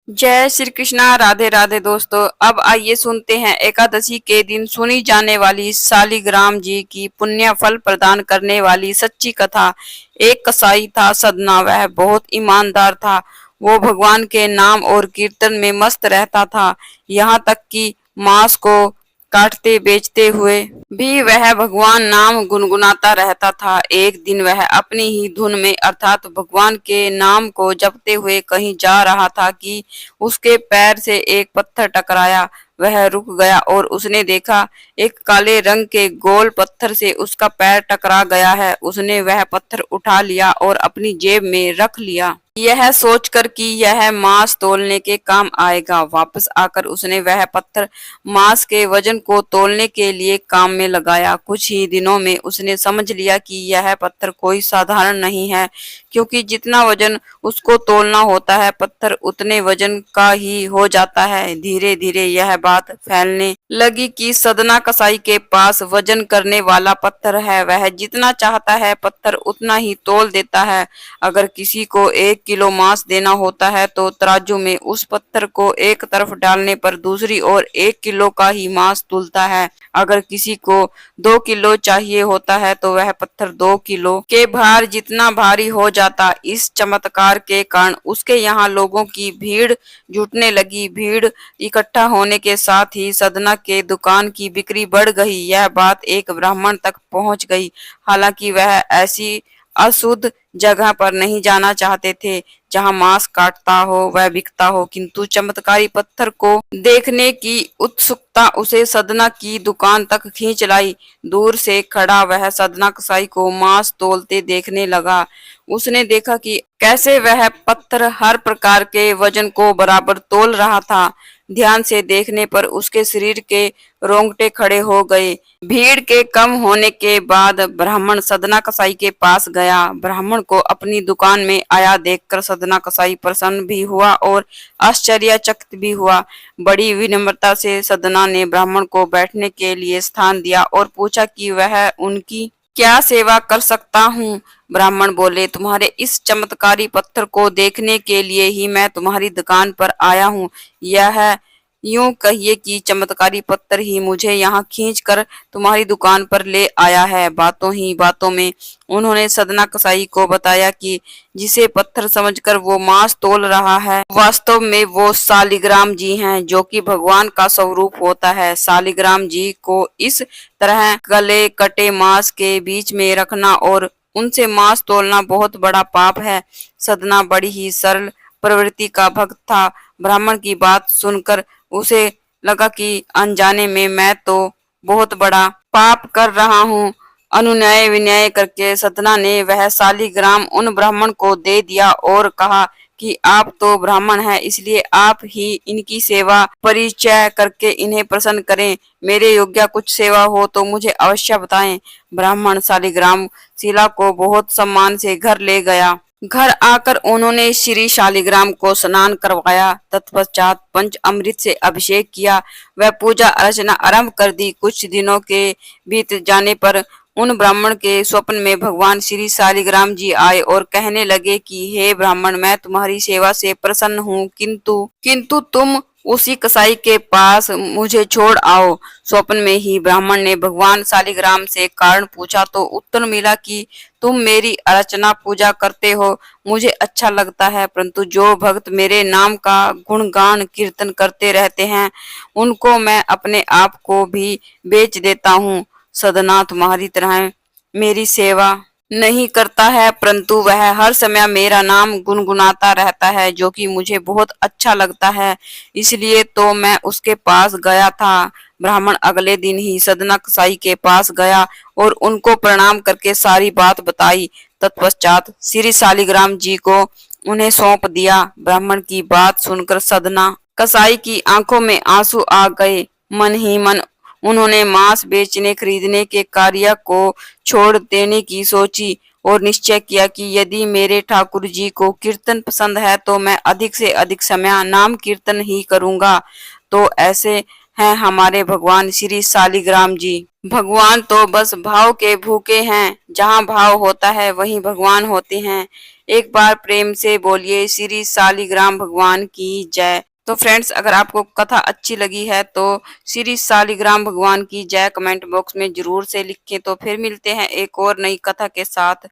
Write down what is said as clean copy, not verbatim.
जय श्री कृष्णा। राधे राधे दोस्तों। अब आइए सुनते हैं एकादशी के दिन सुनी जाने वाली शालिग्राम जी की पुण्य फल प्रदान करने वाली सच्ची कथा। एक कसाई था सदना, वह बहुत ईमानदार था। वो भगवान के नाम और कीर्तन में मस्त रहता था। यहाँ तक कि मांस को काटते बेचते हुए भी वह भगवान नाम गुनगुनाता रहता था। एक दिन वह अपनी ही धुन में अर्थात भगवान के नाम को जपते हुए कहीं जा रहा था कि उसके पैर से एक पत्थर टकराया। वह रुक गया और उसने देखा एक काले रंग के गोल पत्थर से उसका पैर टकरा गया है। उसने वह पत्थर उठा लिया और अपनी जेब में रख लिया, यह सोचकर कि यह मांस तोलने के काम आएगा। वापस आकर उसने वह पत्थर मांस के वजन को तोलने के लिए काम में लगाया। कुछ ही दिनों में उसने समझ लिया कि यह पत्थर कोई साधारण नहीं है, क्योंकि जितना वजन उसको तोलना होता है पत्थर उतने वजन का ही हो जाता है। धीरे धीरे यह बात फैलने लगी कि सदना कसाई के पास वजन करने वाला पत्थर है। वह जितना चाहता है पत्थर उतना ही तोल देता है। अगर किसी को 1 किलो मांस देना होता है तो तराजू में उस पत्थर को एक तरफ डालने पर दूसरी ओर 1 किलो का ही मांस तुलता है। अगर किसी को 2 किलो चाहिए होता है तो वह पत्थर 2 किलो के भार जितना भारी हो जाता। इस चमत्कार के कारण उसके यहाँ लोगों की भीड़ जुटने लगी। भीड़ इकट्ठा होने के साथ ही सदना के दुकान की बिक्री बढ़ गई। यह बात एक ब्राह्मण तक पहुंच गई। हालांकि वह ऐसी अशुद्ध जगह पर नहीं जाना चाहते थे जहां मांस काटता हो वह बिकता हो, किंतु चमत्कारी पत्थर को देखने की उत्सुकता उसे सदना की दुकान तक खींच लाई। दूर से खड़ा वह सदना कसाई को मांस तोलते देखने लगा। उसने देखा कि कैसे वह पत्थर हर प्रकार के वजन को बराबर तोल रहा था। ध्यान से देखने पर उसके शरीर के रोंगटे खड़े हो गए। भीड़ के कम होने के बाद ब्राह्मण सदना कसाई के पास गया। ब्राह्मण को अपनी दुकान में आया देखकर सदना कसाई प्रसन्न भी हुआ और आश्चर्यचकित भी हुआ। बड़ी विनम्रता से सदना ने ब्राह्मण को बैठने के लिए स्थान दिया और पूछा कि वह उनकी क्या सेवा कर सकता हूँ। ब्राह्मण बोले, तुम्हारे इस चमत्कारी पत्थर को देखने के लिए ही मैं तुम्हारी दुकान पर आया हूँ। यह यूं कहिए कि चमत्कारी पत्थर ही मुझे यहाँ खींच कर तुम्हारी दुकान पर ले आया है। बातों ही बातों में उन्होंने सदना कसाई को बताया कि जिसे पत्थर समझकर वो मांस तोल रहा है वास्तव में वो शालिग्राम जी हैं, जो कि भगवान का स्वरूप होता है। शालिग्राम जी को इस तरह गले कटे मांस के बीच में रखना और उनसे मांस तोलना बहुत बड़ा पाप है। सदना बड़ी ही सरल प्रवृत्ति का भक्त था। ब्राह्मण की बात सुनकर उसे लगा कि अनजाने में मैं तो बहुत बड़ा पाप कर रहा हूँ। अनुनय विनय करके सदना ने वह शालिग्राम उन ब्राह्मण को दे दिया और कहा कि आप तो ब्राह्मण हैं, इसलिए आप ही इनकी सेवा परिचय करके इन्हें प्रसन्न करें। मेरे योग्य कुछ सेवा हो तो मुझे अवश्य बताएं। ब्राह्मण शालिग्राम शिला को बहुत सम्मान से घर ले गया। घर आकर उन्होंने श्री शालिग्राम को स्नान करवाया। तत्पश्चात पंच अमृत से अभिषेक किया। वह पूजा अर्चना आरंभ कर दी। कुछ दिनों के बीत जाने पर उन ब्राह्मण के स्वप्न में भगवान श्री शालिग्राम जी आए और कहने लगे कि हे ब्राह्मण, मैं तुम्हारी सेवा से प्रसन्न हूँ, किंतु किंतु तुम उसी कसाई के पास मुझे छोड़ आओ। स्वप्न में ही ब्राह्मण ने भगवान शालिग्राम से कारण पूछा तो उत्तर मिला कि तुम मेरी अर्चना पूजा करते हो, मुझे अच्छा लगता है, परंतु जो भक्त मेरे नाम का गुणगान कीर्तन करते रहते हैं उनको मैं अपने आप को भी बेच देता हूँ। सदना तुम्हारी तरह मेरी सेवा नहीं करता है, परंतु वह हर समय मेरा नाम गुनगुनाता रहता है, जो कि मुझे बहुत अच्छा लगता है, इसलिए तो मैं उसके पास गया था। ब्राह्मण अगले दिन ही सदना कसाई के पास गया और उनको प्रणाम करके सारी बात बताई। तत्पश्चात श्री शालिग्राम जी को उन्हें सौंप दिया। ब्राह्मण की बात सुनकर सदना कसाई की आंखों में आंसू आ गए। मन ही मन उन्होंने मांस बेचने खरीदने के कार्य को छोड़ देने की सोची और निश्चय किया कि यदि मेरे ठाकुर जी को कीर्तन पसंद है तो मैं अधिक से अधिक समय नाम कीर्तन ही करूंगा। तो ऐसे हैं हमारे भगवान श्री शालिग्राम जी। भगवान तो बस भाव के भूखे हैं, जहाँ भाव होता है वहीं भगवान होते हैं। एक बार प्रेम से बोलिए श्री शालिग्राम भगवान की जय। तो फ्रेंड्स, अगर आपको कथा अच्छी लगी है तो श्री शालिग्राम भगवान की जय कमेंट बॉक्स में जरूर से लिखें। तो फिर मिलते हैं एक और नई कथा के साथ।